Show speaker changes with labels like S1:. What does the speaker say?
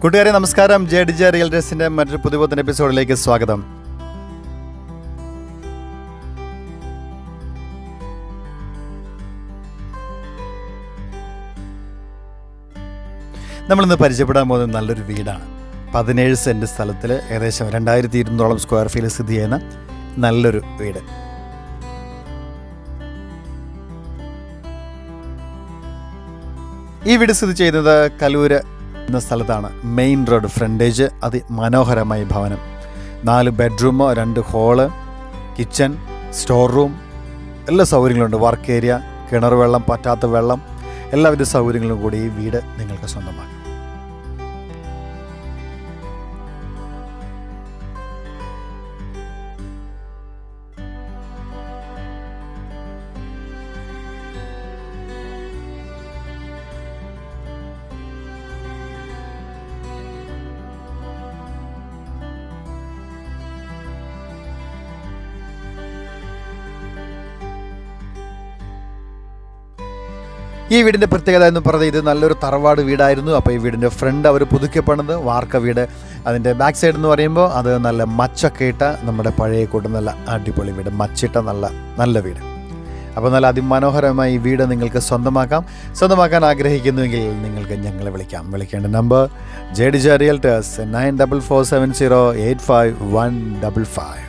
S1: കൂട്ടുകാരെ നമസ്കാരം. JDJ റിയൽറ്റേഴ്സിൻ്റെ മറ്റൊരു പുതിയ എപ്പിസോഡിലേക്ക് സ്വാഗതം. നമ്മളിന്ന് പരിചയപ്പെടാൻ പോകുന്നത് നല്ലൊരു വീടാണ്. 17 സെൻറ്റ് സ്ഥലത്തിൽ ഏകദേശം 2200 സ്ക്വയർ ഫീറ്റ് സ്ഥിതി ചെയ്യുന്ന നല്ലൊരു വീട്. ഈ വീട് സ്ഥിതി ചെയ്യുന്നത് കലൂര് എന്ന സ്ഥലത്താണ്. മെയിൻ റോഡ് ഫ്രണ്ടേജ്, അതിമനോഹരമായ ഭവനം. 4 bedroom, 2 hall, kitchen, store room, എല്ലാ സൗകര്യങ്ങളുണ്ട്. വർക്ക് ഏരിയ, കിണർ വെള്ളം, പറ്റാത്ത വെള്ളം, എല്ലാവിധ സൗകര്യങ്ങളും കൂടി ഈ വീട് നിങ്ങൾക്ക് സ്വന്തമാക്കാം. ഈ വീടിൻ്റെ പ്രത്യേകത എന്ന് പറയുന്നത് ഇത് നല്ലൊരു തറവാട് വീടായിരുന്നു. അപ്പോൾ ഈ വീടിൻ്റെ ഫ്രണ്ട് അവർ പുതുക്കി പണിത് വാർക്ക വീട്. അതിൻ്റെ ബാക്ക് സൈഡ് എന്ന് പറയുമ്പോൾ അത് നല്ല മച്ചൊക്കെ ഇട്ട നമ്മുടെ പഴയ കൂട്ടം നല്ല അടിപൊളി വീട്, മച്ചിട്ട നല്ല വീട്. അപ്പോൾ നല്ല അതിമനോഹരമായി ഈ വീട് നിങ്ങൾക്ക് സ്വന്തമാക്കാൻ ആഗ്രഹിക്കുന്നുവെങ്കിൽ നിങ്ങൾക്ക് ഞങ്ങളെ വിളിക്കേണ്ട നമ്പർ JDJ റിയൽറ്റേഴ്സ് 9447085155.